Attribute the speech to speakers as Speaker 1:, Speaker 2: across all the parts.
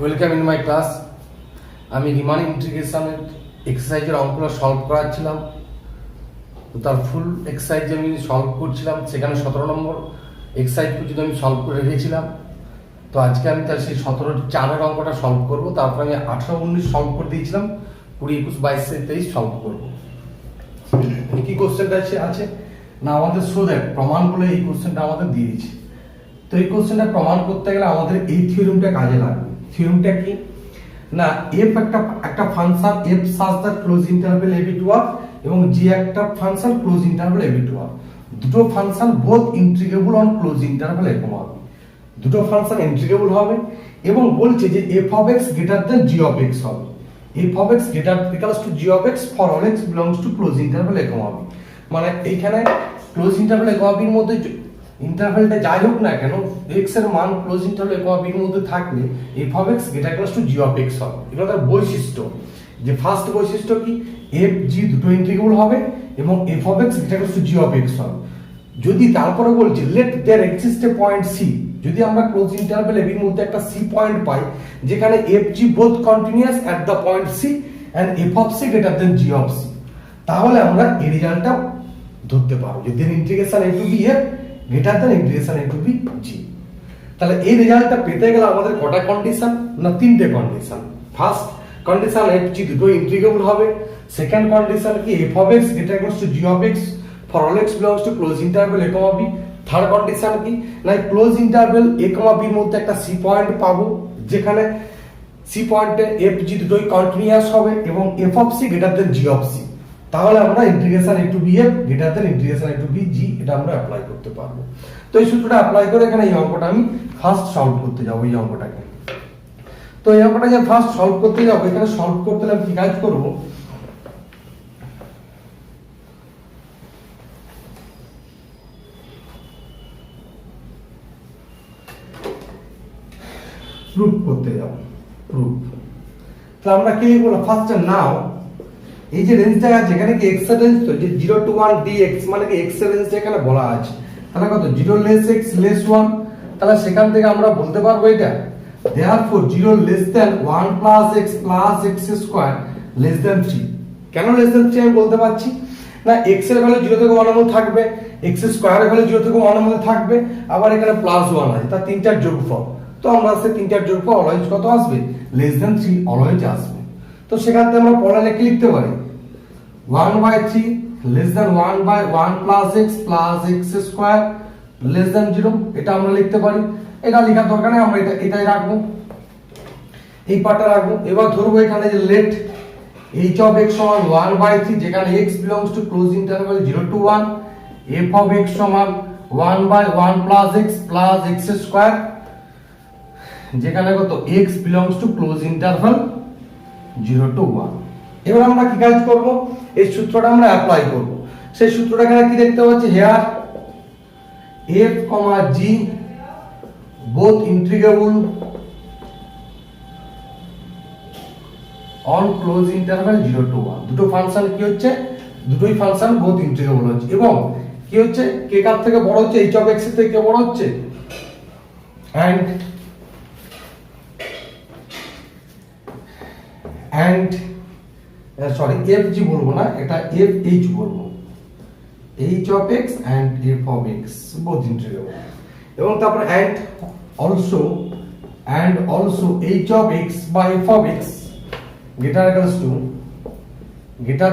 Speaker 1: Welcome in my class. আমি রিমান ইন্টিগ্রেশনের এক্সারসাইজের অঙ্কগুলো সলভ করাচ্ছিলাম। তো তার ফুল এক্সারসাইজ আমি সলভ করছিলাম, সেখানে 17 নম্বর এক্সারসাইজ পর্যন্ত আমি সলভ করে রেখেছিলাম। তো আজকে আমি তার সেই 17-4 অঙ্কটা সলভ করবো। তারপর আমি 18-19 সলভ করে দিয়েছিলাম, 20-21-22-23 সলভ করবো। কি কোশ্চেনটা আছে না, আমাদের শো দেখ প্রমাণ বলে এই কোশ্চেনটা আমাদের দিয়েছে। তো এই কোশ্চেনটা প্রমাণ করতে গেলে আমাদের এই থিওরেমটা কাজে লাগবে। থিওরেমটা কি না, এফ একটা function F such that closed interval A B to R এবং জি একটা function closed interval A B to R. দুটো function both integrable on close interval A comma. দুটো ফাংশন ইন্টিগ্রেবল হবে এবং বলছে যে F of X greater than G of X হবে। F of X greater equals to G of X for all X belongs to close interval A comma. মানে এইখানে close interval A comma বির মধ্যে ইন্টারভ্যালটা যাই হোক না কেন, x এর মান ক্লোজ ইন্টারভ্যাল a b এর মধ্যে থাকলে f of x greater equal two g of x হবে। এটা তার বৈশিষ্ট্য। যে ফার্স্ট বৈশিষ্ট্য কি, f g দুটো ইন্টিগ্রেবল হবে এবং f of x greater equal two g of x হবে। যদি তারপরে বলছে let there exist a point c, যদি আমরা ক্লোজ ইন্টারভ্যাল a b এর মধ্যে একটা c পয়েন্ট পাই যেখানে f g both continuous at the point c and f of c greater than g of c, তাহলে আমরা এই রেজাল্টটা ধরতে পারবো যে then integration a to b f greater than integration A to B G. তাহলে এই রেজাল্টটা পেতে গেলে আমাদের কটা কন্ডিশন না, তিনটে condition. First condition F G দুটো ইন্টিগ্রেবল হবে। সেকেন্ড কন্ডিশন কি F of X greater equal to G of X for all X belongs to close interval A comma B. Third condition কি না, ক্লোজ ইন্টারভ্যাল এ কমা বির মধ্যে একটা C point পাবো যেখানে সি পয়েন্টে এফ জি দুটোই কন্টিনিউয়াস হবে এবং F of C greater than G of C, তাহলে আমরা integration A to B F greater than integration A to B G এটা আমরা অ্যাপ্লাই করতে পারবো। তো এই সূত্রটা অ্যাপ্লাই করে এখানে এই অঙ্কটা আমি ফার্স্ট সলভ করতে যাব। এই অঙ্কটাকে তো এই অঙ্কটা যে ফার্স্ট সলভ করতে যাব, এখানে সলভ করতে হলে আমি কি কাজ করব, প্রুফ করতে যাব। প্রুফ তাহলে আমরা কি লিখব, ফার্স্ট নাও এই যে রেঞ্জটা আছে এখানে কি x এর রেঞ্জ, তো যে 0 to 1 dx মানে কি x এর রেঞ্জটা এখানে বলা আছে। তাহলে কত 0 less x less 1, তাহলে সেখান থেকে আমরা বলতে পারবো এটা therefore 0 less than 1 plus x square less than 3। কেন less than 3 আমি বলতে পারছি না, x এর ভ্যালু 0 থেকে 1 এর মধ্যে থাকবে, x স্কয়ার এর ভ্যালু 0 থেকে 1 এর মধ্যে থাকবে, আবার এখানে প্লাস 1 আছে, তার তিনটার যোগফল। তো আমরা সেই তিনটার যোগফল অলওয়েজ কত আসবে, less than 3 অলওয়েজ আসবে। তো সেখান থেকে আমরা পড়া লিখে লিখতে পারি 1/3 less than 1/1 plus x square less than 0, এটা আমরা লিখতে পারি। এটা লেখার দরকার নেই, আমরা এটাই রাখবো, এই পার্টটা রাখবো। এবার ধরবো এখানে যে let h of x সমান 1/3 যেখানে x belongs to close interval 0 to 1, f of x সমান 1/1 plus x square যেখানে কত x belongs to close interval 0 to 1। এবার আমরা কি কাজ করব, এই সূত্রটা আমরা অ্যাপ্লাই করব। সেই সূত্রটা এখানে কি দেখতে পাচ্ছি, hair f, g both integrable on close interval 0 to 1। দুটো ফাংশন কি হচ্ছে, দুটোই ফাংশন both integrable হচ্ছে এবং কি হচ্ছে কে কার থেকে বড় হচ্ছে, h of x এর থেকে বড় হচ্ছে and সরি এফ জি বলবো না, এটা এফ এইচ বলবো, H of X and F of X both integrable. এবং তারপর and also H of X বা F of X greater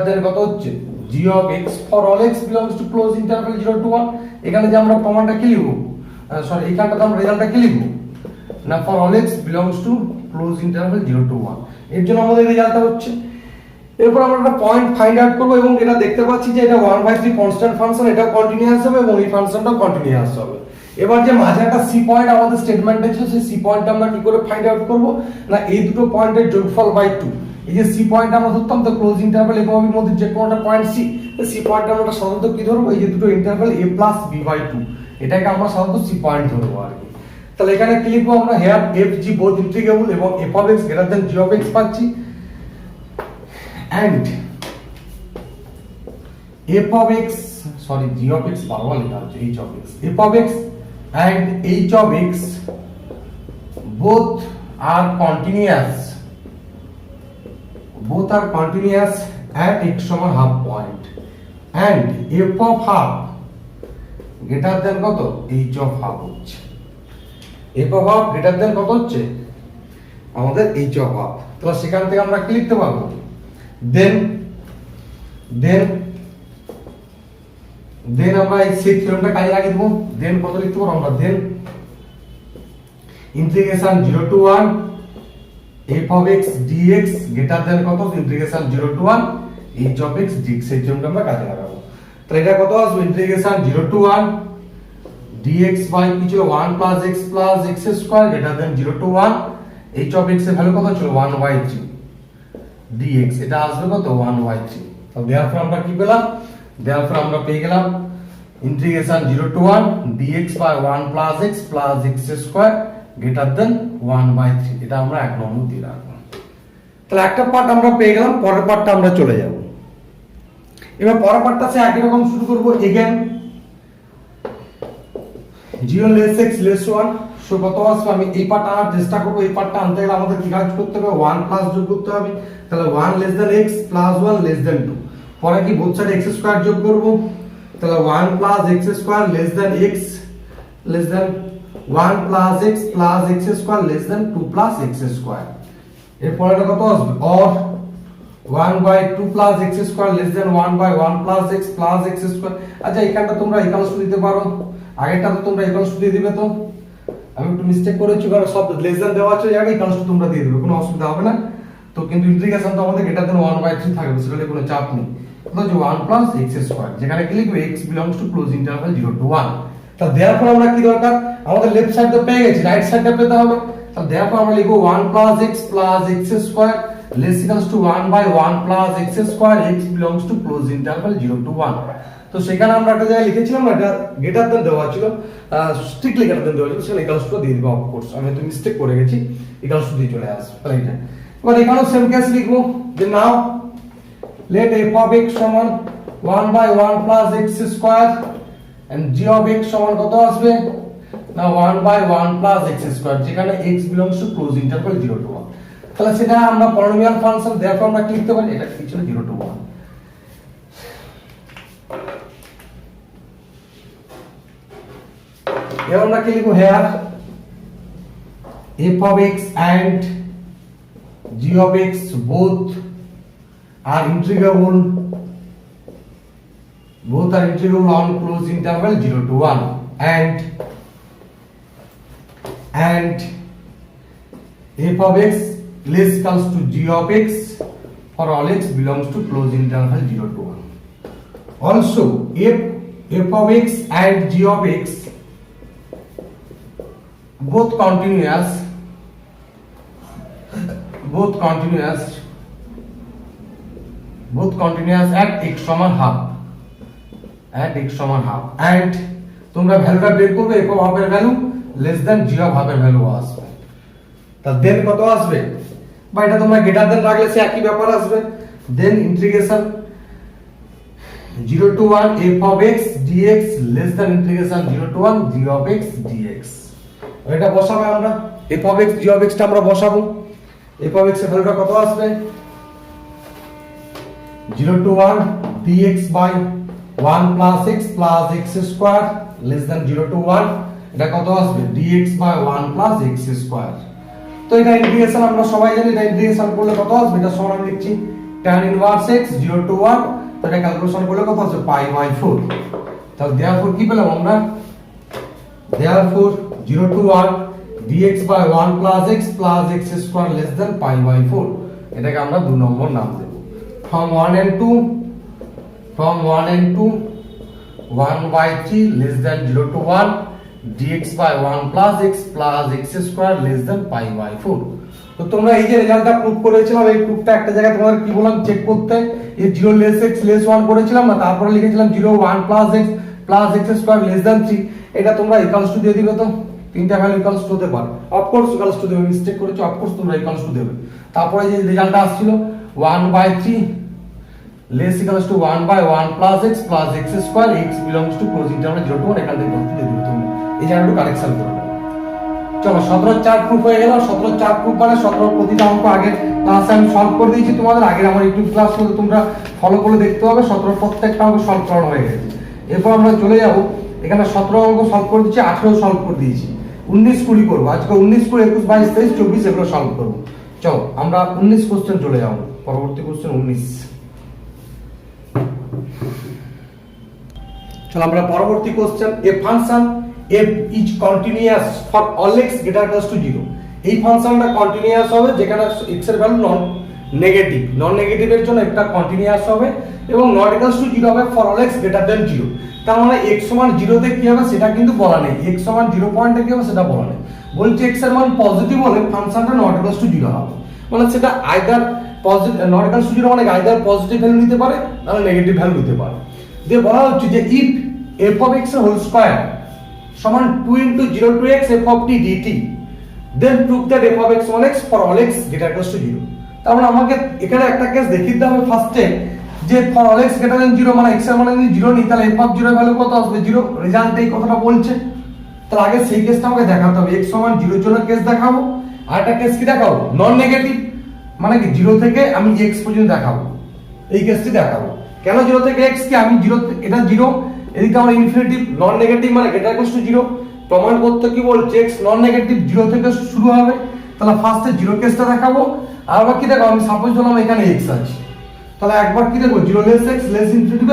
Speaker 1: than কত হচ্ছে G of X for all X belongs to close interval 0 to 1। এখানে যে আমরা প্রমাণটা কি লিখব, সরি এখানটাতে আমরা রেজাল্টটা কি লিখব না, for all X belongs to close interval 0 to 1। এর জন্য আমাদের রেজাল্টটা হচ্ছে। এরপর আমরা একটা পয়েন্ট ফাইন্ড আউট করব এবং এটা দেখতে পাচ্ছি যে এটা 1/3 কনস্ট্যান্ট ফাংশন, এটা কন্টিনিউয়াস হবে এবং এই ফাংশনটাও কন্টিনিউয়াস হবে। এবার যে মাঝে একটা সি পয়েন্ট আমাদের স্টেটমেন্টে ছিল, সেই সি পয়েন্টটা আমরা কি করে ফাইন্ড আউট করব না, এই দুটো পয়েন্টের যোগফল বাই 2। এই যে সি পয়েন্ট আমরা ধরতাম তো ক্লোজ ইন্টারভ্যাল এ এর মধ্যে যে কোনটা পয়েন্ট সি, সি পয়েন্টটা আমরা সাধারণত কি ধরবো, এই যে দুটো interval a plus b by 2, এটাকে আমরা সাধারণত সি পয়েন্ট ধরবো আর কি। তাহলে এখানে কি লিখবো আমরা, here F G both integrable এবং F of X greater than G of X পাচ্ছি and f of x, sorry g of x বারবার লেখা হচ্ছে, h of x, f of x and h of x both are continuous, both are continuous at x সমান half point and f of half greater than কত h of half হচ্ছে, f of half greater than কত হচ্ছে আমাদের h of half। তাহলে সেখান থেকে আমরা কি লিখতে পারবো, দেন আমরা এই সেই থিওরেমটা কাজে লাগিয়ে দেবো। দেন কত লিখতে পারবো আমরা, দেন integration 0 to 1 f of x dx greater than কত integration 0 to 1 h of x dx, সেই থিওরেমটা আমরা কাজে লাগাবো। তাহলে এটা কত আসবে, ইন্টিগ্রেশন 0 to 1 dx বাই কি ছিল 1 plus x square greater than 0 to 1 h of x এর ভ্যালু কত ছিল 1/3 dx, এটা আসবে কত 1/3। তাহলে therefore আমরা কি পেলাম, therefore আমরা পেয়ে গেলাম integration 0 to 1 dx by 1 plus x square greater than 1/3, এটা আমরা এক নম্বর দিয়ে রাখবো। তাহলে একটা পার্ট আমরা পেয়ে গেলাম, পরের পার্টটা আমরা চলে যাব। এবার পরের পার্টটা সে একই রকম শুরু করব, again 0 less x less 1, so কত আসবে, আমি এই পার্টটা আনার চেষ্টা করব। এই পার্টটা আনতে গেলে আমাদের কি কাজ করতে হবে, 1 প্লাস যোগ করতে হবে। তাহলে 1 less than x plus 1 less than 2, পরে কি বোথ সাইডে x স্কয়ার যোগ করব। তাহলে 1 plus x square less than x less than 1 plus x square less than 2 plus x square, এর পরেটা কত আসবে, or 1 by 2 plus x square less than 1 by 1 plus x square। আচ্ছা এখানটা তোমরা ইকুয়ালস টু দিতে পারো, আগেরটা তো তোমরা ইকুয়ালস টু দিয়ে দিবে। তো আমি একটু মিস্টেক করেছি, কারণ সব লেস দ্যান দেওয়া আছে, জায়গায় ইকুয়ালস টু তোমরা দিয়ে দিবে, কোনো অসুবিধা হবে না। তো কিন্তু ইন্টিগ্রেশন তো আমাদের গ্রেটার দেন 1/3 থাকবে, সেটা কোনো চাপ নেই। তাহলে যে 1 plus x square, যেখানে কি লিখবে x belongs to close interval 0 to 1। তাহলে therefore আমরা কি দরকার, আমাদের লেফট সাইড তো পেয়ে গেছি, রাইট সাইডটা পেতে হবে। তাহলে therefore আমরা লিখব 1 plus x square less equals to 1 by 1 plus x square, x belongs to close interval 0 to 1। তো সেখানে আমরা একটা জায়গায় লিখেছিলাম না, এটা গ্রেটার দেন দেওয়া ছিল, স্ট্রিক্টলি গ্রেটার দেন দেওয়া ছিল, সেখানে ইকুয়ালস টু দিয়ে দিব। অফ কোর্স আমি তো মিস্টেক করে গেছি, ইকুয়ালস টু দিয়ে চলে আসবে। তাহলে এটা এবার এখানেও সেম কেস লিখব, যে নাও let f of x সমান 1 by 1 plus x square and g of x সমান কত আসবে না 1 by 1 plus x square, যেখানে x belongs to close interval 0 to 1। তাহলে সেটা আমরা পলিনোমিয়াল ফাংশন, therefore আমরা কি লিখতে পারি, এটা কি ছিল 0 to 1। এবার আমরা কি লিখব, here f of x and g of x both are integrable on closed interval 0 to 1 and f of x less equals to g of x for all x belongs to closed interval 0 to 1। Also f of x and g of x both continuous at x সমান half, and তোমরা ভ্যালুটা বের করবে, f of half এর value less than g of half এর value আসবে। তা দেন কত আসবে, বা এটা তোমরা গ্রেটার দেন রাখলে সে একই ব্যাপার আসবে। দেন integration 0 to 1 f of x dx less than integration 0 to 1 g of x dx, এটা বসাবো আমরা, f of x g of x টা আমরা বসাবো। f of x এর ভ্যালুটা কত আসবে, 0 to 1 dx by 1 plus x square less than 0 to 1, এটা কত আসবে dx by 1 plus x square। তো এটা ইন্টিগ্রেশন আমরা সবাই জানি, এটা ইন্টিগ্রেশন করলে কত আসবে, এটা সমান আমি লিখছি tan inverse x 0 to 1, তো এটা ক্যালকুলেশন করলে কত আসবে π/4। তাহলে therefore কি পেলাম আমরা, therefore 0 to 1 dx by 1 plus x square less than π/4, এটাকে আমরা 2 নম্বর নাম দেব। from 1 and 2 1/3 less than 0 to 1 dx by 1 plus x square less than π/4। তো তোমরা এই যে রেজাল্টটা প্রুফ করেছিলাম, এই প্রুফটা একটা জায়গায় তোমাদের কি বললাম চেক করতে, এই 0 less x less 1 করেছিলাম না, তারপরে লিখেছিলাম 0 1 plus x square less than 3, এটা তোমরা ইকুয়ালস টু দিয়ে দিবে। তো তিনটা ভ্যালু ইকুয়ালস টু হতে পারে, অফ কোর্স ইকুয়ালস টু দেবে, মিস্টেক করেছো অফ কোর্স তোমরা ইকুয়ালস টু দেবে। তারপরে যে রেজাল্টটা আসছিল 1/3 less equals to 1 by 1 plus x square, x belongs to close interval 0 to 1, এখান থেকে দিয়ে দিবে। তুমি এই জায়গাটা একটু কারেকশন করে নেবে। চলো 17 4 প্রুফ হয়ে গেল। 17 4 প্রুফ মানে 17 প্রতিটা অঙ্ক আগে ক্লাসে আমি সলভ করে দিয়েছি তোমাদের। আগের আমার ইউটিউব ক্লাস গুলো তোমরা ফলো করে দেখতে হবে। 17 প্রত্যেকটা অঙ্ক সলভ করানো হয়ে গেছে। এরপর আমরা চলে যাব, এখানে 17 অঙ্ক সলভ করে দিয়েছি, 18 সলভ করে দিয়েছি, 19 20 করবো আজকে। 19 20 21 22 23 24 এগুলো সলভ করবো। চলো আমরা 19 কোশ্চেন চলে যাব। পরবর্তী কোশ্চেন 19। চলো আমরা পরবর্তী question, A function f is continuous for all x greater equals to 0। এই ফাংশনটা কন্টিনিউয়াস হবে যেখানে x এর ভ্যালু নন নেগেটিভের জন্য একটা কন্টিনিউয়াস হবে এবং নট ইকুয়ালস টু 0 হবে for all x greater than 0। তার মানে x সমান 0 তে কি হবে সেটা কিন্তু বলা নেই, x সমান 0 পয়েন্টে কি হবে সেটা বলা নেই। বলছে x এর মান পজিটিভ হলে ফাংশনটা নট ইকুয়ালস টু 0 হবে, মানে সেটা either positive not equals to 0 মানে আইদার পজিটিভ ভ্যালু নিতে পারে নাহলে নেগেটিভ ভ্যালু নিতে পারে। দিয়ে বলা হচ্ছে যে if f of x whole square সমান 2 into 0 to x f of t dt, then prove that f of x on x for all x greater equals to 0। তার মানে আমাকে এখানে একটা কেস দেখিয়ে দিতে হবে ফার্স্টে যে for all x greater than 0 মানে x এর মান যদি 0 নিই তাহলে f of 0 এর ভ্যালু কত আসবে 0, রেজাল্ট এই কথাটা বলছে। তাহলে আগে সেই কেসটা আমাকে দেখাতে হবে, x সমান 0 এর জন্য কেস দেখাবো, আর একটা কেস কি দেখাবো নন নেগেটিভ, মানে কি 0 থেকে আমি x পর্যন্ত দেখাবো, এই কেসটি দেখাবো। কেন 0 থেকে x কি আমি 0 এটা 0, এদিকে আমার ইনফিনিটিভ নন নেগেটিভ মানে গ্রেটার ইকুয়ালস টু 0 প্রমাণ করতে কি বলছে x নন নেগেটিভ 0 থেকে শুরু হবে। তাহলে ফার্স্টে 0 কেসটা দেখাবো, আর আবার কি দেখাবো আমি সাপোজ ধরলাম এখানে x আছে, তাহলে একবার কি দেখবো 0 লেস x লেস ইনফিনিটিভ,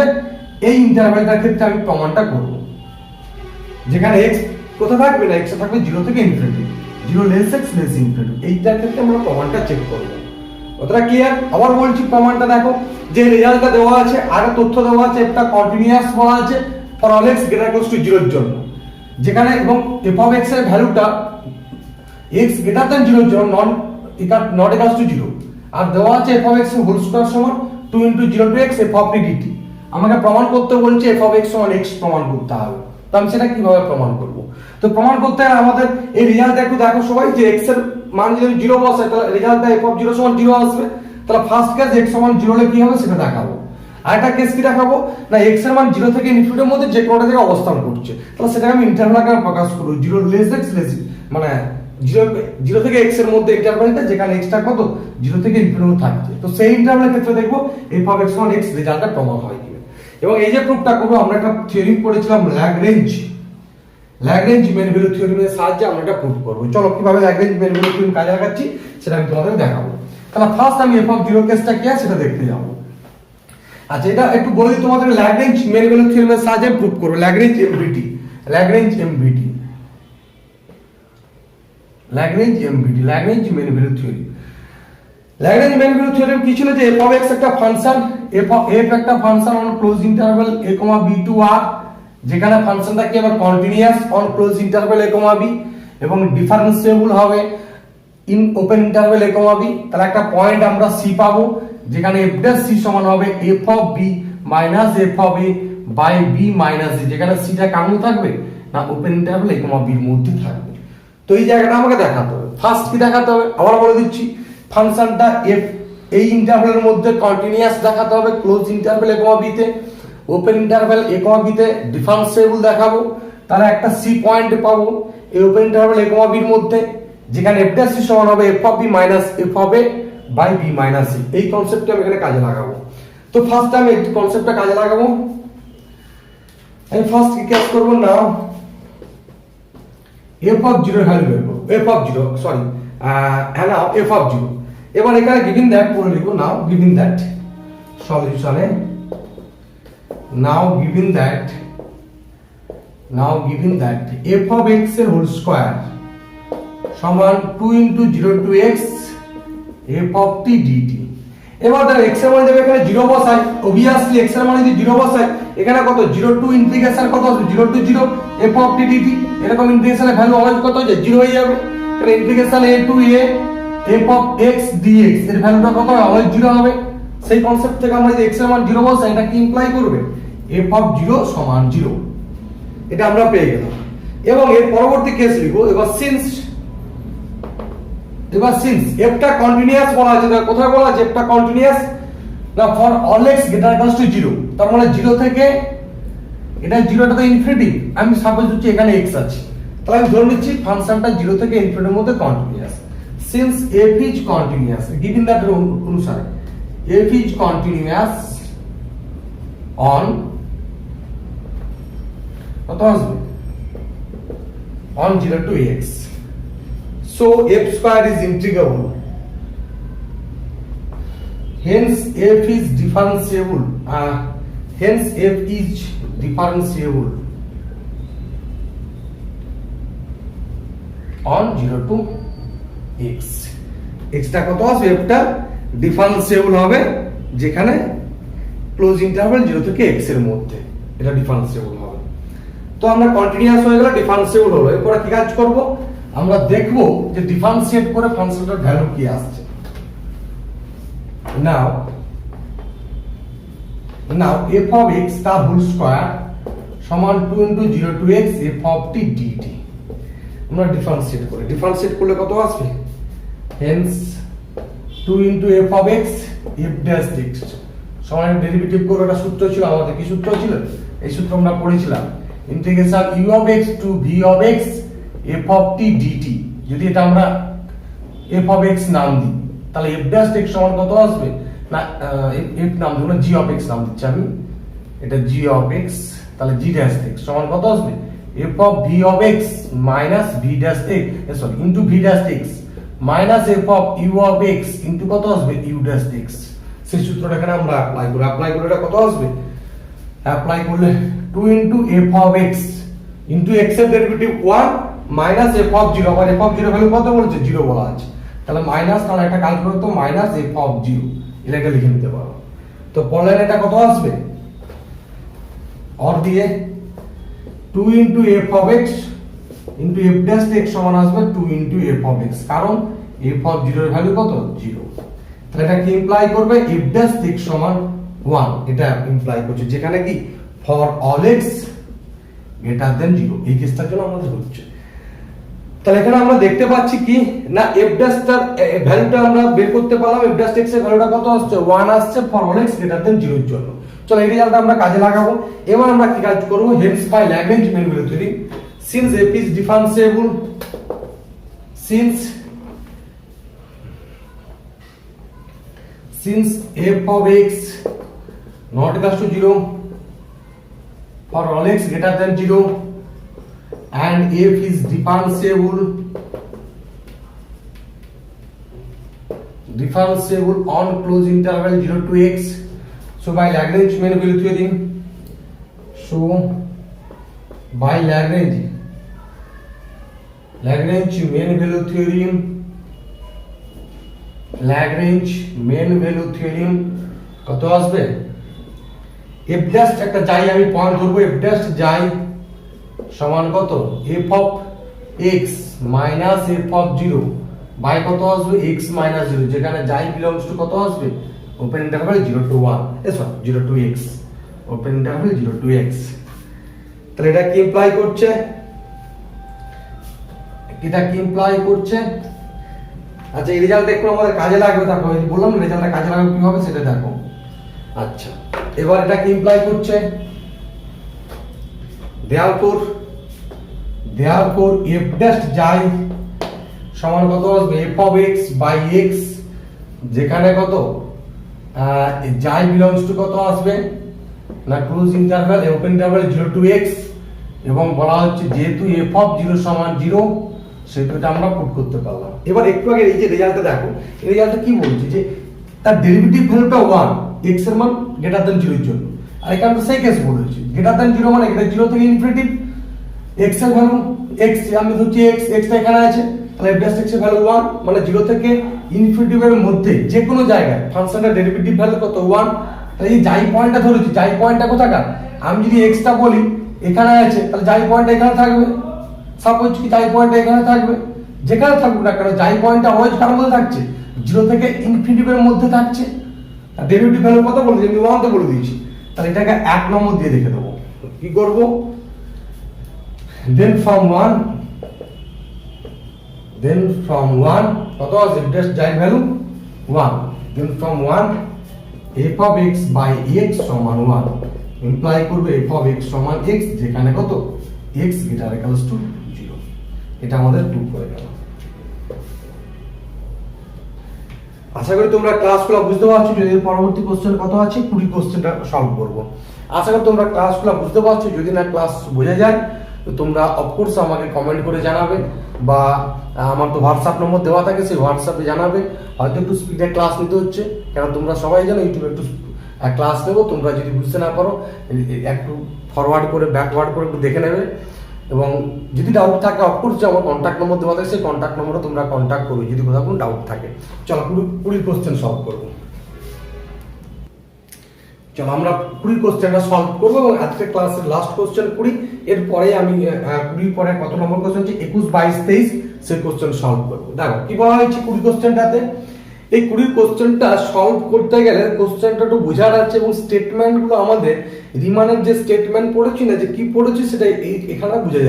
Speaker 1: এই ইন্টারভ্যালটার ক্ষেত্রে আমি প্রমাণটা করব যেখানে x কোথায় থাকবে না, x থাকবে 0 থেকে infinity, 0 less x less infinity, এইটার ক্ষেত্রে আমরা প্রমাণটা চেক করব। কতটা ক্লিয়ার? আবার বলছি প্রমাণটা দেখো, যে রেজাল্টটা দেওয়া আছে আর তথ্য দেওয়া আছে, একটা কন্টিনিউয়াস বলা আছে for all x greater equals to 0 এর জন্য, যেখানে এবং f of x এর ভ্যালুটা x গ্রেটার দ্যান 0 এর জন্য নট ইকুয়ালস টু 0, আর দেওয়া আছে f of x whole square সমান 2 into 0 to x f of t dt। আমাকে প্রমাণ করতে বলছে f of x সমান x প্রমাণ করতে হবে, তো আমি সেটা কিভাবে প্রমাণ করব? তো প্রমাণ করতে হলে আমাদের এই রেজাল্টটা একটু দেখো সবাই, যে x এর মান যদি 0 বসাই তাহলে রেজাল্টটা f of 0 সমান 0 আসবে। তাহলে ফার্স্ট কেস x সমান 0 হলে কি হবে সেটা দেখাবো। আরেকটা কেস কি দেখাবো না, x এর মান 0 থেকে ইনফিনিটির মধ্যে যে কোনোটা থেকে অবস্থান করছে, তাহলে সেটাকে আমি ইন্টারভ্যাল আকারে প্রকাশ করব 0 লেস x লেস, মানে 0 থেকে x এর মধ্যে ইন্টারভ্যালটা যেখানে x টা কত 0 থেকে ইনফিনিটি থাকছে, তো সেই ইন্টারভ্যালের ক্ষেত্রে দেখব f of x সমান x রেজাল্টটা প্রমাণ হয় কি। এবং এই যে প্রুফটা করব আমরা একটা থিওরি পড়েছিলাম ল্যাগরেঞ্জ মেন ভ্যালু থিওরিমের সাহায্যে আমরা এটা প্রুফ করব। চলো কিভাবে ল্যাগরেঞ্জ মেন ভ্যালু থিওরিম কাজে লাগাচ্ছি সেটা আমি তোমাদের দেখাবো। তাহলে ফার্স্ট আমি f of 0 কেসটা কি আছে সেটা দেখতে যাব। আচ্ছা এটা একটু বলে দিই তোমাদের, ল্যাগরেঞ্জ মেন ভ্যালু থিওরিমের সাহায্যে প্রুফ করব Lagrange MVT, Lagrange mean value theory. Lagrange mean value theorem কি ছিল, যে f of x একটা ফাংশন, f একটা function on close interval a, b to r, যেখানে ফাংশনটা কি আবার continuous on close interval a, b এবং ডিফারেন্সিয়েবল হবে in open interval a, b। তাহলে একটা পয়েন্ট আমরা c পাবো যেখানে f ড্যাশ c সমান হবে f of b minus f of a by b minus a, যেখানে c টা কামু থাকবে না ওপেন ইন্টারভ্যাল a, b এর মধ্যে থাকবে। তো এই জায়গাটা আমাকে দেখাতে হবে। ফার্স্ট কি দেখাতে হবে আবার বলে দিচ্ছি, ফাংশনটা f এই ইন্টারভ্যালের মধ্যে কন্টিনিউয়াস দেখাতে হবে ক্লোজ ইন্টারভ্যাল a, b তে, ওপেন ইন্টারভ্যাল a, b তে ডিফারেন্সিয়েবল দেখাবো। তাহলে একটা c পয়েন্ট পাবো এই ওপেন ইন্টারভ্যাল a, b এর মধ্যে, যেখানে f ড্যাশ c সমান হবে f of b minus f of a by b minus c। এই কনসেপ্টটা আমি এখানে কাজে লাগাবো। তো ফার্স্ট আমি এই কনসেপ্টটা কাজে লাগাবো। আমি ফার্স্ট কি কাজ করব না, f of 0 ভ্যালু বের করব, f of 0 sorry now f of 0। এবার এখানে গিভেন দ্যাট পড়ে লিখব, নাও গিভেন দ্যাট সলিউশনে, now given that f of x এর হোল স্কয়ার সমান 2 into 0 to x f of t dt। এবার দেখো x এর মান দেবে এখানে 0 বসাই, obviously x এর মান যদি 0 বসাই এখানে কত 0 টু ইন্টিগ্রেশন কত আসবে 0 to 0 f of t dt, এরকম ইন্টিগ্রেশনের ভ্যালু অলওয়েজ কত হয়ে যায় 0 হয়ে যাবে। তাহলে integration a to a f of x dx এর ভ্যালুটা কত হবে অলওয়েজ 0 হবে। সেই কনসেপ্ট থেকে আমরা যে x এর মান 0 বসাই এটা কি ইমপ্লাই করবে f of 0 সমান 0, এটা আমরা পেয়ে গেলাম। এবং এর পরবর্তী কেস লিখো, এবার সিন্স f টা কন্টিনিউয়াস বলা আছে, কোথায় বলা আছে f টা কন্টিনিউয়াস না for all x greater equals to 0, তার মানে 0 থেকে এটা 0টা তো ইনফিনিটি, আমি সাপোজ হচ্ছে এখানে x আছে, তাহলে আমি ধরে নিচ্ছি ফাংশনটা 0 থেকে ইনফিনিটির মধ্যে continuous. Since f is continuous given that অনুসারে f is continuous on কত আসবে on 0 to x, so f square is integrable, hence f is differentiable, hence f is differentiable on 0 to x, x টা কত আসবে, f টা differentiable হবে যেখানে close interval 0 থেকে x এর মধ্যে, এটা ডিফারেন্সিয়েবল হবে। তো আমরা কন্টিনিউয়াস হয়ে গেল, ডিফারেন্সিয়েবল হলো, এরপর কি কাজ করব, আমরা দেখব যে ডিফারেন্সিয়েট করে ফাংশনটার ভ্যালু কি আসছে। নাও f of x তা হোল স্কয়ার সমান 2 into 0 to x f of t dt, আমরা ডিফারেন্সিয়েট করলে কত আসবে, hence 2 into f of x f dash x সমান ডেরিভেটিভ করে একটা সূত্র ছিল আমাদের, কি সূত্র ছিল, এই সূত্র আমরা পড়েছিলাম, integration u of x to v of x f of t dt, যদি এটা আমরা f of x নাম দিই তাহলে f dash x সমান কত আসবে না, f নাম দেব না, g of x নাম দিচ্ছি আমি, এটা g of x, তাহলে g dash x সমান কত আসবে, f of v of x minus v dash x sorry into v dash x minus f of u of x into কত আসবে u dash x, সেই সূত্রটা এখানে আমরা অ্যাপ্লাই করে এটা কত আসবে, অ্যাপ্লাই করলে 2 into f of x into x এর ডেরিভেটিভ 1 minus f of 0, আর f of 0 ভ্যালু কত বলেছে 0 বলা আছে, তাহলে মাইনাস, তাহলে একটা কাজ করো তো মাইনাস f of 0 এটাকে লিখে নিতে পারো। তো পরের এটা কত আসবে, অর দিয়ে 2 into f of x into f dash x সমান আসবে 2 into f of x, কারণ f of 0 এর ভ্যালু কত 0, তাহলে এটা কি ইমপ্লাই করবে f dash x সমান 1, এটা ইমপ্লাই করছে যেখানে কি for all x greater than 0, এই কেসটার জন্য আমাদের হচ্ছে। তাহলে এখানে আমরা দেখতে পাচ্ছি কি না f dash টার ভ্যালুটা আমরা বের করতে পারলাম, f dash x এর ভ্যালুটা কত আসছে 1 আসছে for all x greater than 0 এর জন্য। চলো এই রেজাল্টটা আমরা কাজে লাগাবো। এবার আমরা কি কাজ করব, hence by Lagrange mean value theory, since f is differentiable, since f of x not equal to 0 for all x greater than 0 and f is differentiable on closed interval 0 to x, so by Lagrange mean value theory, so by Lagrange mean value theorem কত আসবে, f dash একটা যাই আমি point ধরবো, f dash যাই সমান কত f of x minus f of 0 by কত আসবে x minus 0, যেখানে যাই belongs to কত আসবে open interval 0 to 1 sorry 0 to x, open interval 0 to x। তাহলে এটা কি ইমপ্লাই করছে, আচ্ছা এই রেজাল্ট দেখো আমাদের কাজে লাগবে, দেখো এই বললাম রেজাল্টটা কাজে লাগবে কিভাবে সেটা দেখো। আচ্ছা এবার এটা কি ইমপ্লাই করছে, therefore f dash যাই সমান কত আসবে f of x by x, যেখানে কত যাই belongs to কত আসবে না close interval open interval 0 to x, এবং বলা হচ্ছে যেহেতু f of 0 সমান 0 সেটা আমরা পুট করতে পারলাম। এবার একটু আগে এই যে রেজাল্টটা দেখো, এই রেজাল্টটা কি বলছে যে তার ডেরিভেটিভ ভ্যালুটা 1 x এর মান গ্রেটার দ্যান 0 এর জন্য, আর এখানে তো সেই কেস বলেছে গ্রেটার দ্যান 0 মানে এটা 0 থেকে ইনফিনিটি, x এর ভ্যালু x আমি ধরছি x টা এখানে আছে, তাহলে f dash x এর ভ্যালু 1 মানে 0 থেকে ইনফিনিটি এর মধ্যে যে কোনো জায়গায় ফাংশনটার ডেরিভেটিভ ভ্যালু কত 1, তাহলে এই যাই পয়েন্টটা ধরেছি, যাই পয়েন্টটা কোথাকার, আমি যদি x টা বলি এখানে আছে তাহলে যাই পয়েন্টটা এখানে থাকবে, সাপোজ কি যাই পয়েন্টটা এখানে থাকবে, যেখানে থাকুক না কেন যাই পয়েন্টটা অলওয়েজ কার মধ্যে থাকছে 0 থেকে ইনফিনিটি এর মধ্যে থাকছে, আর ডেরিভেটিভ ভ্যালু কত বলেছি আমি 1 তে বলে দিয়েছি, তাহলে এটাকে 1 নম্বর দিয়ে লিখে দেব। কি করব, then from 1 কত আছে জাস্ট যাই value 1, then from 1 f of x by x সমান 1 ইমপ্লাই করবে f of x সমান x, যেখানে কত x greater equals to 0। এটা আমাদের প্রুফ হয়ে গেল। আশা করি তোমরা ক্লাসগুলো বুঝতে পারছো। যদি পরবর্তী কোশ্চেন কত আছে 20 কোশ্চেনটা সলভ করব। আশা করি তোমরা ক্লাসগুলো বুঝতে পারছো। যদি না ক্লাস বোঝা যায় তো তোমরা অফকোর্স আমাকে কমেন্ট করে জানাবে, বা আমার তো হোয়াটসঅ্যাপ নম্বর দেওয়া থাকে, সেই হোয়াটসঅ্যাপে জানাবে। হয়তো একটু স্পিডে ক্লাস নিতে হচ্ছে, কেন তোমরা সবাই জানো ইউটিউবে একটু ক্লাস নেবো। তোমরা যদি বুঝতে না পারো একটু ফরওয়ার্ড করে ব্যাকওয়ার্ড করে একটু দেখে নেবে, এবং যদি ডাউট থাকে অফকোর্স যে আমার কন্ট্যাক্ট নম্বর দেওয়া থাকে সেই কন্ট্যাক্ট নম্বরে তোমরা কন্ট্যাক্ট করবে যদি কোথাও কোনো ডাউট থাকে। চলো 20 কোশ্চেন সলভ করবো। চলো আমরা 20 কোশ্চেনটা সলভ করবো, এবং আজকে ক্লাসের লাস্ট কোশ্চেন 20। এরপরে আমি 20 পরে কত নম্বর কোশ্চেন হচ্ছে 21, 22, 23 সেই কোশ্চেন সলভ করবো। দেখো কি বলা হয়েছে 20 কোশ্চেনটাতে। এই 20 কোশ্চেনটা সলভ করতে গেলে কোশ্চেনটা একটু বোঝার আছে, এবং স্টেটমেন্টগুলো আমাদের রিমানের যে স্টেটমেন্ট পড়েছি না, যে কি পড়েছি সেটা এখানে বোঝা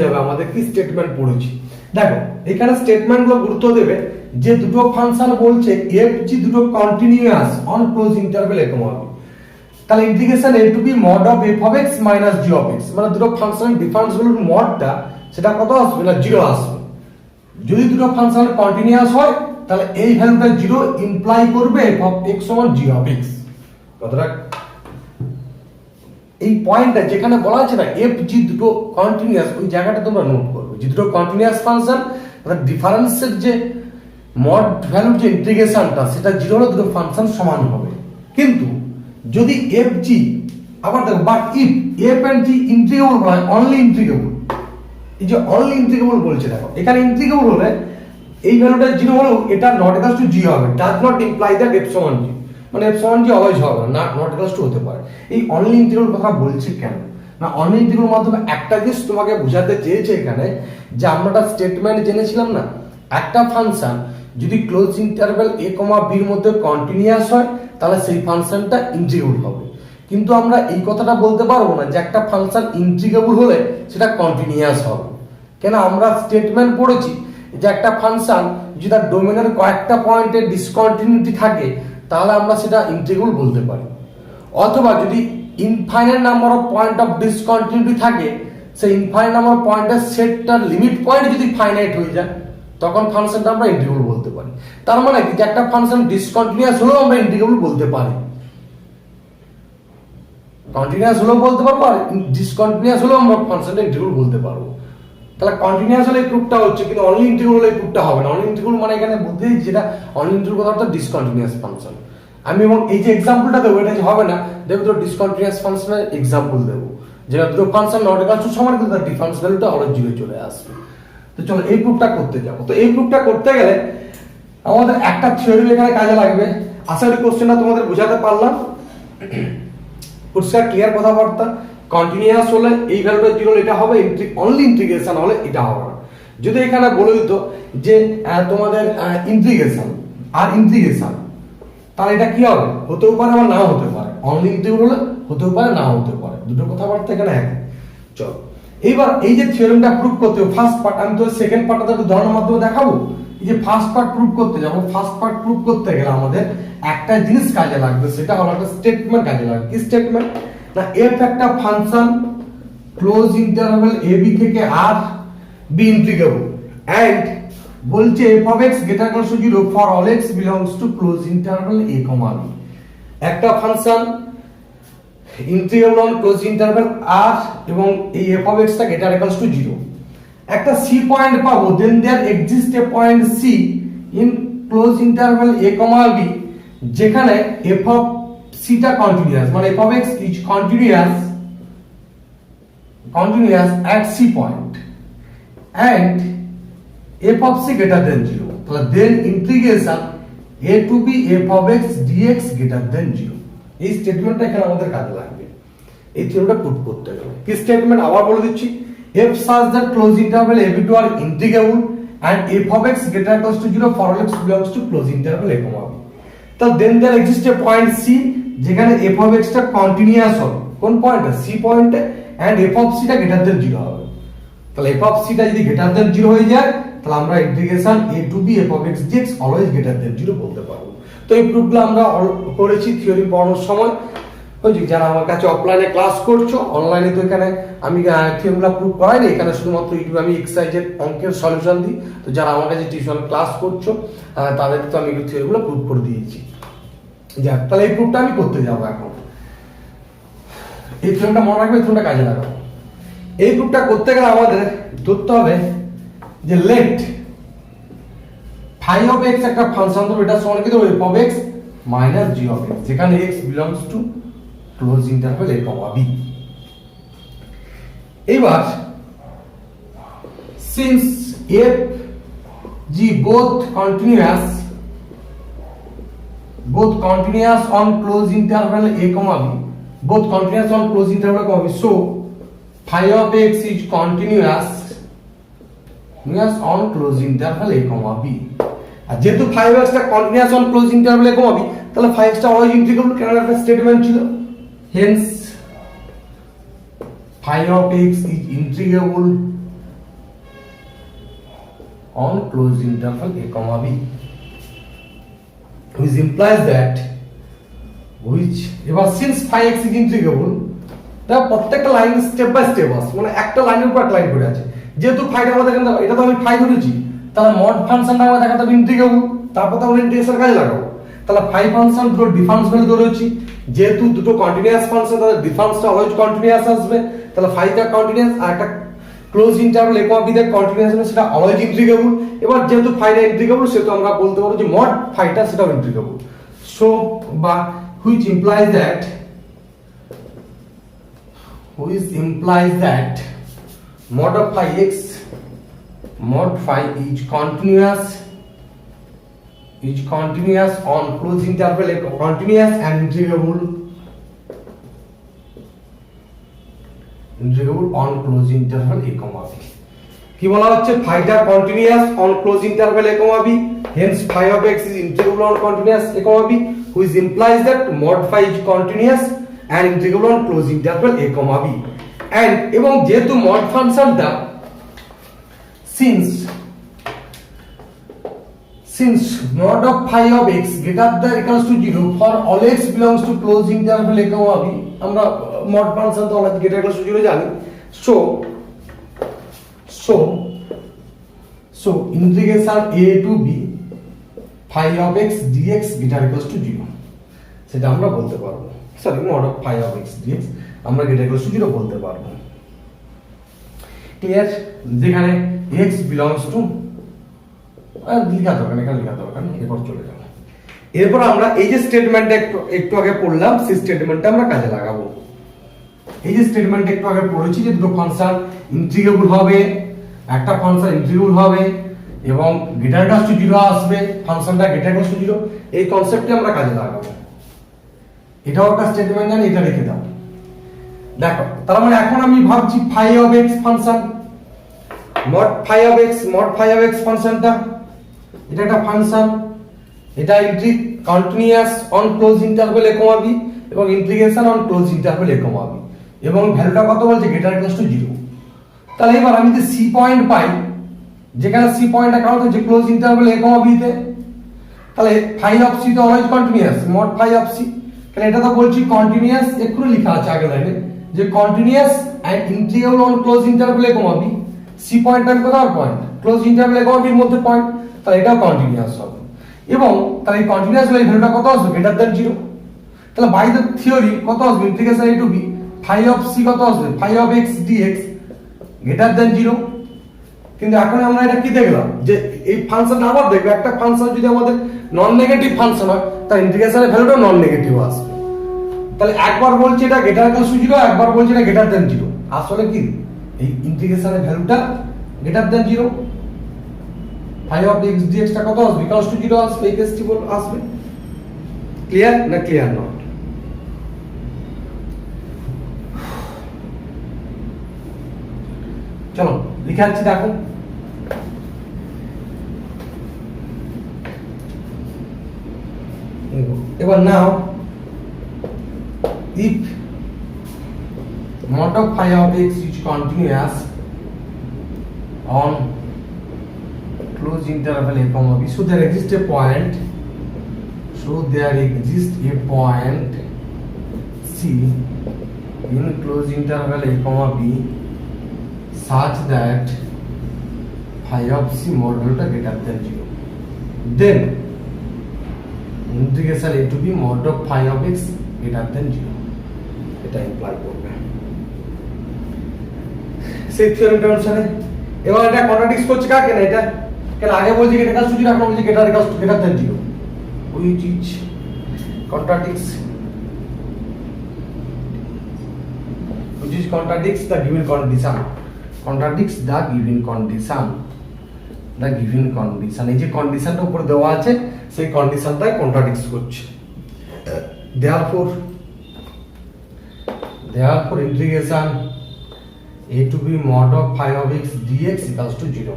Speaker 1: যাবে আমাদের কি স্টেটমেন্ট পড়েছি। দেখো এখানে স্টেটমেন্টগুলো গুরুত্ব দেবে যে দুটো ফাংশন বলছে এফ জি দুটো continuous on close interval A comma B, তাহলে integration A to B mod of F of X minus G of X, মানে দুটো ফাংশনের ডিফারেন্সগুলোর মডটা সেটা কত আসবে না 0 আসবে। যদি দুটো ফাংশন কন্টিনিউয়াস হয় তাহলে এই ভ্যালুটা 0 ইমপ্লাই করবে এফ অফ এক্স সমান জি অফ এক্স। কথাটা এই পয়েন্টটা যেখানে বলা আছে না এফ জি দুটো কন্টিনিউয়াস, ওই জায়গাটা তোমরা নোট করবে। যে দুটো কন্টিনিউয়াস ফাংশন তাহলে ডিফারেন্সের যে মড ভ্যালুর যে ইন্টিগ্রেশনটা সেটা 0 হলে দুটো ফাংশন সমান হবে। কিন্তু যদি এফ জি, আবার দেখো but if F and G integrable হয়, অনলি ইন্টিগ্রেবল, এই যে অনলি ইন্টিগ্রেবল বলছে, দেখো এখানে ইন্টিগ্রেবল হলে এই ভ্যালুটা 0 হলেও এটা নট ইকুয়াল টু জি হবে, does not imply that F সমান জি, মানে এফ সমান জি অলওয়েজ হবে না, নট ইকুয়াল টু হতে পারে। এই অনলি ইন্টিগ্রেবল কথা বলছি কেন না, অনলি ইন্টিগ্রেবল মাধ্যমে একটা জিনিস তোমাকে বোঝাতে চেয়েছে এখানে, যে আমরা একটা স্টেটমেন্ট জেনেছিলাম না, একটা ফাংশন যদি ক্লোজ ইন্টারভ্যাল a, b এর মধ্যে কন্টিনিউয়াস হয় তাহলে সেই ফাংশনটা ইন্টিগ্রেবল হবে। কিন্তু আমরা এই কথাটা বলতে পারবো না যে একটা ফাংশন ইন্টিগ্রেবল হলে সেটা কন্টিনিউয়াস হবে। কেন, আমরা স্টেটমেন্ট পড়েছি যে একটা ফাংশন যদি তার ডোমেনের কয়েকটা পয়েন্টে ডিসকন্টিনিউটি থাকে তাহলে আমরা সেটা ইন্টিগ্রেবল বলতে পারি, অথবা যদি infinite number of point of discontinuity থাকে, সেই ইনফাইনাইট নাম্বার অফ পয়েন্টের সেটটার লিমিট পয়েন্ট যদি ফাইনাইট হয়ে যায় তখন ফাংশনটা আমরা ইন্টিগ্রেবল বলতে পারি। তার মানে কি, যে একটা ফাংশন ডিসকন্টিনিউয়াস হলেও আমরা ইন্টিগ্রেবল বলতে পারি, কন্টিনিউয়াস হলেও বলতে পারবো, আর ডিসকন্টিনিউয়াস হলেও আমরা ফাংশনটা ইন্টিগ্রেবল বলতে পারবো। তাহলে কন্টিনিউয়াস হলে প্রুফটা হচ্ছে, কিন্তু অনলি ইন্টিগ্রেবল হলে প্রুফটা হবে না। অনলি ইন্টিগ্রেবল মানে এখানে বলতে যেটা অনলি ইন্টিগ্রেবল কথা অর্থাৎ ডিসকন্টিনিউয়াস ফাংশন। আমি এবং এই যে এক্সাম্পলটা দেবো এটা হবে না, দেবো তো ডিসকন্টিনিউয়াস ফাংশনের এক্সাম্পল দেবো, যেটা দুটো ফাংশন নট ইকুয়াল টু সমান কিন্তু তার ডিফারেন্স ভ্যালুটা অলওয়েজ 0 চলে আসবে। তো চলো এই প্রুফটা করতে যাবো। তো এই প্রুফটা করতে গেলে আমাদের একটা থিওরি এখানে কাজে লাগবে। আশা করি কোশ্চেনটা তোমাদের বোঝাতে পারলাম, পরিষ্কার ক্লিয়ার কথাবার্তা। কন্টিনিউয়াস হলে এই ভ্যালুটা 0 এটা হবে, অনলি ইন্টিগ্রেশন হলে এটা হবে না। যদি এখানে বলে দিত যে তোমাদের ইন্টিগ্রেশন আর ইন্টিগ্রেশন, তাহলে এটা কি হবে, হতেও পারে আবার নাও হতে পারে। অনলি ইন্টিগ্রেবল হলে হতেও পারে নাও হতে পারে, দুটো কথাবার্তা এখানে এক। চলো এইবার এই যে থিওরেমটা প্রুফ করতে হবে, ফার্স্ট পার্ট, আমি তো সেকেন্ড পার্টটা একটু ধরনের মাধ্যমে দেখাবো। এই যে ফার্স্ট পার্ট প্রুফ করতে যাবো, ফার্স্ট পার্ট প্রুফ করতে গেলে আমাদের একটা জিনিস কাজে লাগবে, সেটা হলো একটা স্টেটমেন্ট কাজে লাগবে। কি স্টেটমেন্ট না, এফ একটা function closed interval a b থেকে r b ইন্টিগ্রেবল, এন্ড বলছে f of x greater than 0 for all x belongs to close interval a, b। একটা function integrable on close interval r এবং এই f of x টা greater equals to 0। একটা c point পাবো, then there exists a point c in close interval a, b যেখানে f of c টা continuous, মানে f of x is continuous at c point and f of c greater than 0, তাহলে then integration a to b f of x dx greater than 0। এই স্টেটমেন্টটা এখানে আমাদের কাজে লাগবে এই থিওরিটা প্রুফ করতে গেলে। কি স্টেটমেন্ট আবার বলে দিচ্ছি, f such that close interval a b to r integrable and f of x greater equals to 0 for all x belongs to close interval a, b। তাহলে then there exists a point c যেখানে f of x টা continuous হবে, কোন পয়েন্টে, c পয়েন্টে, and f of c টা greater than 0 হবে। তাহলে f of c টা যদি greater than 0 হয়ে যায় তাহলে আমরা integration a to b f of x dx always greater than 0 বলতে পারবো। তো এই প্রুফগুলো আমরা করেছি থিওরি পড়ানোর সময়। বুঝলি, যারা আমার কাছে অফলাইনে ক্লাস করছো, অনলাইনে তো এখানে আমি থিওরিগুলো প্রুভ করাই না, এখানে শুধুমাত্র ইউটিউবে আমি এক্সারসাইজের অঙ্কের সলিউশন দিই। তো যারা আমার কাছে টিউশন ক্লাস করছো তাদের তো আমি থিওরিগুলো প্রুভ করে দিয়েছি। যাক, তাহলে এই প্রুফটা আমি করতে যাবো এখন। এই থিওরিটা মনে রাখবে, থিওরিটা কাজে লাগাবো। এই প্রুফটা করতে গেলে আমাদের ধরতে হবে যে লেট ফাই অফ এক্স একটা ফাংশন, তো এটা সমান কি দেবো, F of X minus G of X, যেখানে X belongs to close interval A comma B. এবার since F G both continuous on close interval A comma B, both continuous on closed interval comma b, so phi of x is continuous on closed interval a comma b। আর যেহেতু phi of x টা continuous on closed interval a comma b, তাহলে phi x টা always integrable, কারণ একটা statement ছিল, hence phi of x is integrable on closed interval a comma b, which implies that এবার since phi X is integrable, তা প্রত্যেকটা line step by step আছে, মানে একটা লাইনের উপর একটা লাইন করে আছে। যেহেতু ফাইটা আমাদের এখানে এটা তো আমি ফাই ধরেছি, তাহলে মড ফাংশনটা আমাদের দেখাতে হবে ইন্টিগ্রেবল, তারপর তো আমরা ইন্টিগ্রেশন কাজে লাগাবো। তাহলে ফাই ফাংশন দুটো ডিফারেন্স ভ্যালু ধরেছি, যেহেতু দুটো কন্টিনিউয়াস ফাংশন, তাহলে ডিফারেন্সটা অলওয়েজ কন্টিনিউয়াস আসবে। তাহলে ফাইটা কন্টিনিউয়াস আর একটা close interval A comma B তে কন্টিনিউয়াস হবে, সেটা অলওয়েজ ইন্টিগ্রেবল। এবার যেহেতু ফাইটা ইন্টিগ্রেবল, সেহেতু আমরা বলতে পারবো যে মড ফাইটা সেটাও ইন্টিগ্রেবল। সো বা which implies that mod of phi x mod phi is continuous on closed interval continuous and integrable on closed interval a comma b। কি বলা হচ্ছে, ফাইটা continuous on close interval a comma b, hence phi of x is integrable on continuous a comma b, which implies that mod phi is continuous and integrable on closed interval a comma b। and এবং যেহেতু mod ফাংশনটা since mod of phi of x greater than or equals to 0 for all x belongs to closed interval a comma b, আমরা mod function তো already greater than or equals to 0 জানি। so integration a to b phi of x dx greater or equals to 0, সেটা আমরা বলতে পারবো। Sorry, mod of phi of x dx আমরা greater or equals to 0 বলতে পারবো। Clear? যেখানে x belongs to লিখা দরকার, এখানে লিখা দরকার, এরপর চলে যাবো। এরপর আমরা এই যে স্টেটমেন্টটা একটু আগে পড়লাম, সেই স্টেটমেন্টটা আমরা কাজে লাগাবো। এই যে স্টেটমেন্টটা একটু আগে পড়েছি যে দুটো ফাংশন ইন্টিগ্রেবল হবে, একটা ফাংশন ইন্টিগ্রেবল হবে এবং গ্রেটার দ্যান টু 0 আসবে, ফাংশনটা গ্রেটার দ্যান টু 0, এই কনসেপ্টে আমরা কাজে লাগাবো। এটাও একটা স্টেটমেন্ট জানি, এটা রেখে দাও। দেখো, তার মানে এখন আমি ভাবছি phi of X function, mod phi of X ফাংশনটা, এটা একটা ফাংশন, এটা continuous on close interval A comma B এবং integration on close interval A comma B, এবং ভ্যালুটা কত বলছে, গ্রেটার দ্যান টু 0। তাহলে এবার আমি যে সি পয়েন্ট পাই, যেখানে সি পয়েন্টটা কাউন্ট হচ্ছে close interval A comma B তে, তাহলে ফাই অফ সি তো always continuous, mod phi of C, তাহলে এটা তো বলছি কন্টিনিউয়াস, একটু লেখা আছে আগের লাইনে যে continuous and integrable on close interval A comma B, C পয়েন্টটা কোথাও point, close interval A comma বির মধ্যে পয়েন্ট, তাহলে এটাও কন্টিনিউয়াস হবে। এবং তাহলে এই কন্টিনিউয়াস হলে ভ্যালুটা কত আসবে, গ্রেটার দ্যান 0। তাহলে বাই দ্য থিওরি কত আসবে, integration a to b phi of C কত আসবে, phi of x dx greater than 0। কিন্তু এখন আমরা এটা কি দেখলাম যে এই ফাংশনটা আবার দেখবে, একটা ফাংশন যদি আমাদের নন নেগেটিভ ফাংশন হয়, তার ইন্টিগ্রেশনের ভ্যালুটা নন নেগেটিভ আসবে। তাহলে একবার বলছি এটা গ্রেটার দ্যান 0, একবার বলছি এটা গ্রেটার দ্যান 0, আসলে কি এই ইন্টিগ্রেশনের ভ্যালুটা greater than 0, phi of x dx টা কত আসবে, ইকুয়ালস টু 0 আসবে, এই কেসটি বল আসবে। ক্লিয়ার না ক্লিয়ার নট? চলো লিখে আছি, দেখো এবার নাও if mod of phi of x is continuous on closed interval a comma b, so there exists a point c c in close interval a comma b such that phi of c mod delta greater than 0, then integration a to b mod of phi of x greater than 0 এটা imply করবে সেই থিওরেমটা অনুসারে। এবার এটা contradict করছে কাকে না, এটা কেন আগে বলছি এটা কাজ সুজি এখন বলছি এটা কাজ greater than 0, which is contradicts the given condition, contradicts the given condition, এই যে কন্ডিশনটা উপর দেওয়া আছে সেই কন্ডিশনটাই কন্ট্রাডিক্ট করছে। therefore integration a to b mod of phi of x dx equals to 0,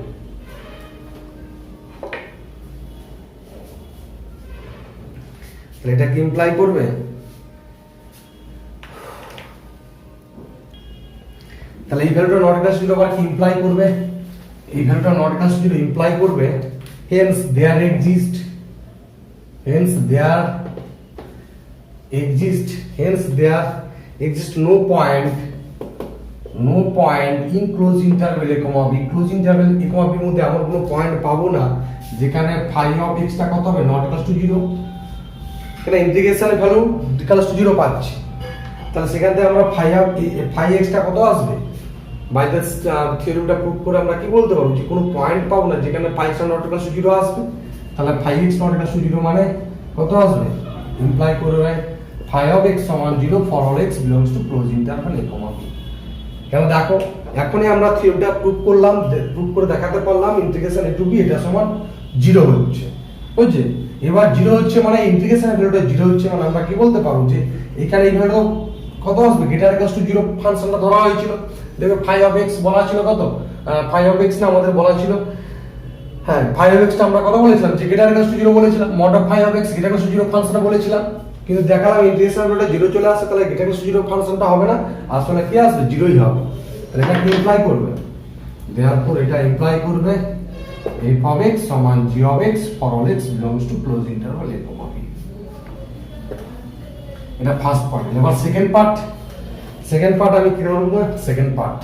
Speaker 1: তাহলে এটা কি ইমপ্লাই করবে, তাহলে এই ভ্যালুটা নট ইকুয়াল টু 0 আবার কি ইমপ্লাই করবে, এই ভ্যালুটা নট ইকুয়াল টু 0 ইমপ্লাই করবে hence there exists no point in close interval a comma b, close interval a comma b এর মধ্যে আমরা কোনো পয়েন্ট পাবো না যেখানে phi of x টা কত হবে নট ইকুয়াল টু 0, কেন ইন্টিগ্রেশনের ভ্যালু ইকুয়াল টু 0 পাচ্ছি, তাহলে সেখান থেকে আমরা phi x টা কত আসবে, বাই দিস থিওরেমটা প্রুভ করে আমরা কি বলতে পারবো যে কোনো পয়েন্ট পাবো না যেখানে phi x not equal to 0 আসবে, তাহলে phi x not equal to 0 মানে কত আসবে, ইমপ্লাই করবে phi of x সমান 0 for all x belongs to close interval a comma b। কেন দেখো এখনই আমরা থিওরিটা প্রুভ করলাম, প্রুভ করে দেখাতে পারলাম ইন্টিগ্রেশন a to b এটা সমান 0 হচ্ছে, বুঝছে, এবার 0 হচ্ছে মানে ইন্টিগ্রেশনের ভ্যালুটা 0 হচ্ছে মানে আমরা কি বলতে পারবো যে এখানে এই ভ্যালু কত আসবে, গ্রেটার ইকুয়াল টু 0 ফাংশনটা ধরা হয়েছিল, দেখো phi of x বলা ছিল কত, phi of x না আমাদের বলা ছিল, হ্যাঁ phi of x টা আমরা কত বলেছিলাম যে গ্রেটার ইকুয়াল টু 0 বলেছিলাম, mod of phi of x greater equal two 0 ফাংশনটা বলেছিলাম, কিন্তু দেখালাম ইন্টিগ্রেশনের ভ্যালুটা 0 চলে আসে, তাহলে গ্রেটার ইকুয়াল টু 0 ফাংশনটা হবে না, আসলে কি আসবে 0ই হবে, তাহলে এটা কি ইমপ্লাই করবে, therefore এটা ইমপ্লাই করবে f of x সমান g of x for all x belongs to close interval a comma b, এটা ফার্স্ট পার্ট। এবার সেকেন্ড পার্ট আমি কি করব, সেকেন্ড পার্ট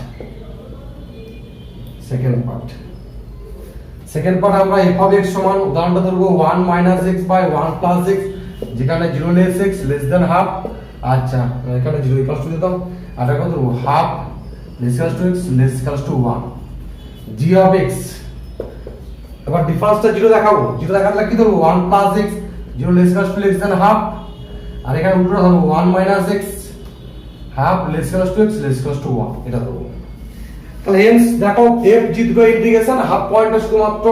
Speaker 1: আমরা f of x সমান উদাহরণটা ধরবো 1 - x by 1 + x, যেখানে 0 less x less than half, আচ্ছা এখানে 0 ইকুয়াল টু দিতাম, আর এটা কত ধরবো half less equals to x less equals to 1, g of x, এবার ডিফারেন্সটা 0 দেখাবো, 0 দেখালে কি ধরবো 1 + x 0 less equals to less than half, আর এখানে উল্টোটা ধরবো 1 - x half less equals to x less equals to 1, এটা ধরবো। তাহলে হেন্স দেখো f জিতবে ইন্টিগ্রেশন, হাফ পয়েন্টটা শুধুমাত্র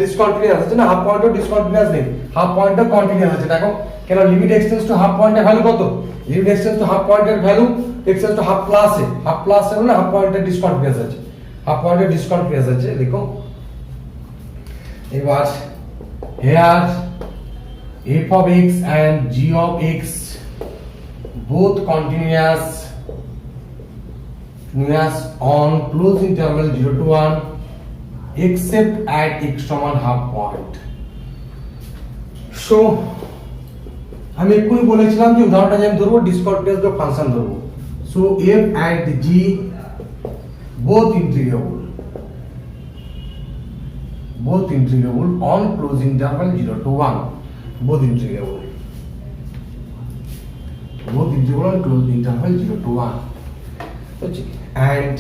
Speaker 1: ডিসকন্টিনিউয়াস আছে না, হাফ পয়েন্টও ডিসকন্টিনিউয়াস নেই, হাফ পয়েন্টও কন্টিনিউয়াস আছে, দেখো কেন লিমিট এক্সটেন্ডস টু হাফ পয়েন্টের ভ্যালু কত, লিমিট এক্সটেন্ডস টু হাফ পয়েন্টের value extends to half plus A মানে হাফ পয়েন্টের ডিসকন্টিনিউয়াস আছে, হাফ পয়েন্টের ডিসকন্টিনিউয়াস আছে, দেখো এবার here f of x and g of x both continuous on close interval 0 to 1 except at x সমান half point। so আমি এক্ষুনি বলেছিলাম যে উদাহরণটা আমি ধরবো ডিসকন্টিনিউয়াস যে ফাংশন ধরবো, so f and g both integrable on close interval 0 to 1, both integrable on close interval 0 to 1, and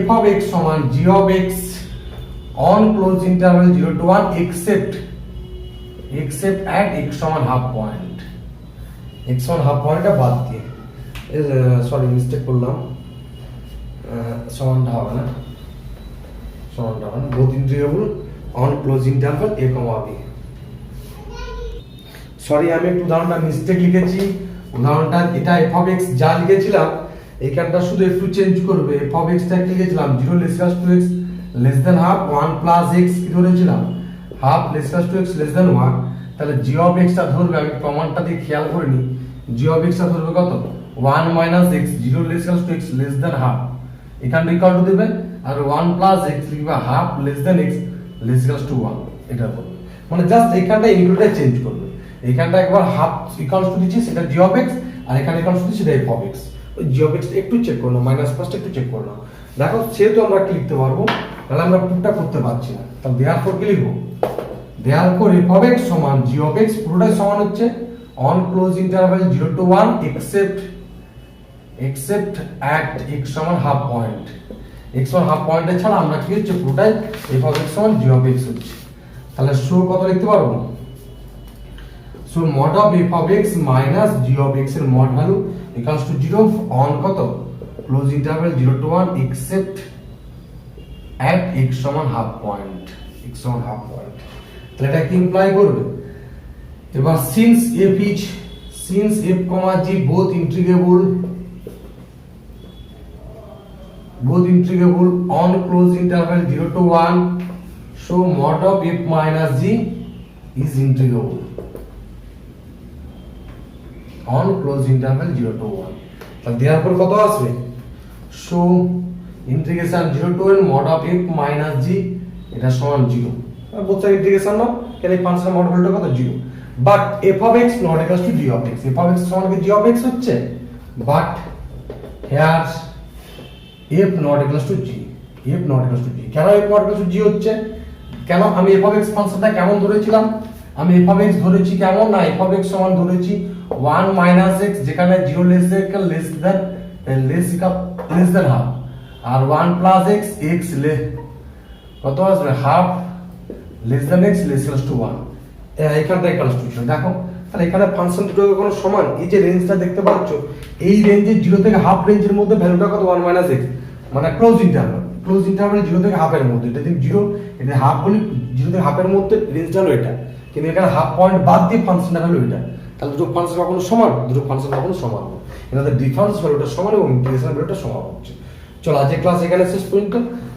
Speaker 1: f of x সমান g of x on close interval 0 to 1 except at x সমান half point, x সমান half point বাদ দিয়ে, sorry mistake করলাম, সমানটা হবে না, both integrable on close interval a comma b, sorry আমি একটু উদাহরণটা মিস্টেক লিখেছি, উদাহরণটা এটা f of x যা লিখেছিলাম এইখানটা শুধু একটু চেঞ্জ করবে, f of x টা লিখেছিলাম 0 less equals to x less than half 1 + x কি ধরেছিলাম half less equals to x less than 1, তাহলে g of x টা ধরবে, আমি প্রমাণটা দিয়ে খেয়াল করে নি, g of x টা ধরবে কত 1 - x 0 less equals to x less than half, এখানে ইকুয়াল টু দেবে আর 1 + x লিখবে half less than x less equals to 1, এটা বলবে, মানে জাস্ট এখানটা ইনক্লুডে চেঞ্জ করবে, এখানটা একবার হাফ ইকুয়ালস টু দিচ্ছি, সেটা জি অফ এক্স, আর এখানে ইকুয়ালস টু দিচ্ছি সেটা এফ অফ এক্স। ওই জি অফ এক্স একটু চেক করে নাও, মাইনাস ফার্স্ট একটু চেক করে নাও। দেখো সেহেতু আমরা কি লিখতে পারবো, তাহলে আমরা পুরোটা করতে পারছি না, তাহলে দেয়ারফর কি লিখবো, দেয়ারফর এফ অফ এক্স সমান জি অফ এক্স, পুরোটাই সমান হচ্ছে on close interval 0 to 1 except at x সমান হাফ পয়েন্ট, x সমান হাফ পয়েন্টে ছাড়া আমরা কি হচ্ছে পুরোটাই f of x সমান g of x হচ্ছে। তাহলে সো কত লিখতে পারবো, so mod of f of x minus g of x এর mod value equals to 0 on কত closed interval 0 to 1 except at x সমান হাফ পয়েন্ট, x সমান হাফ পয়েন্ট। তাহলে এটা কি ইমপ্লাই করবে, এবার since f, g both integrable on closed interval 0 to 1, so mod of f minus g is integrable on closed interval 0 to 1। তাহলে therefore কত আসবে, so integration 0 to 1 mod of f minus g এটা সমান 0, both side integration নাও, তাহলে ফাংশনের mod ভ্যালুটা কত 0, but f of x not equals to g of x, f of x সমান কি g of x হচ্ছে, but here f not equals to g, f not equals to g, কেন f not equals to g হচ্ছে, কেন আমি f of x ফাংশনটা কেমন ধরেছিলাম, আমি f of x ধরেছি কেমন না, f of x সমান ধরেছি 1 minus x, যেখানে 0 less than half, আর 1 plus x, x কত আসবে half less than x less equals to 1, এখানটা ইকুয়ালস টু 0। দেখো তাহলে এখানে ফাংশন দুটো কোনো সমান, এই যে রেঞ্জটা দেখতে পাচ্ছ এই রেঞ্জে 0 থেকে হাফ রেঞ্জের মধ্যে ভ্যালুটা কত 1 minus x, মানে ক্লোজ ইন্টারভ্যাল 0 থেকে হাফের মধ্যে, এটা যদি 0 এটা হাফ বলি 0 থেকে হাফের মধ্যে রেঞ্জটা হলো এটা, কিন্তু এখানে হাফ পয়েন্ট বাদ দিয়ে ফাংশনটা হলো এটা, তাহলে দুটো ফাংশন কখনো সমান, দুটো ফাংশন কখনো সমান হবে, এখানে ডিফারেন্স ভ্যালুটা সমান এবং ইন্টিগ্রেশন ভ্যালুটা সমান হচ্ছে। চলো আজকে ক্লাস এখানে শেষ পর্যন্ত,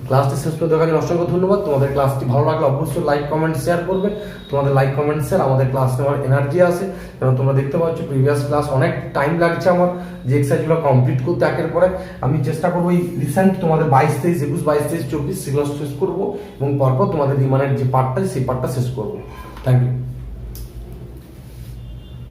Speaker 1: ক্লাসটি শেষ পর্যন্ত দেখার জন্য অসংখ্য ধন্যবাদ। তোমাদের ক্লাসটি ভালো লাগলে অবশ্যই লাইক কমেন্ট শেয়ার করবে, তোমাদের লাইক কমেন্ট শেয়ার আমাদের ক্লাস নেওয়ার এনার্জি আসে, কারণ তোমরা দেখতে পাচ্ছ প্রিভিয়াস ক্লাস অনেক টাইম লাগছে আমার যে এক্সারসাইজগুলো কমপ্লিট করতে, একের পরে আমি চেষ্টা করবো এই রিসেন্ট তোমাদের 22, 23, 21, 22, 23, 24 সেগুলো শেষ করবো এবং পরপর তোমাদের রিমানের যে পার্টটা সেই পার্টটা শেষ করবো। Thank you.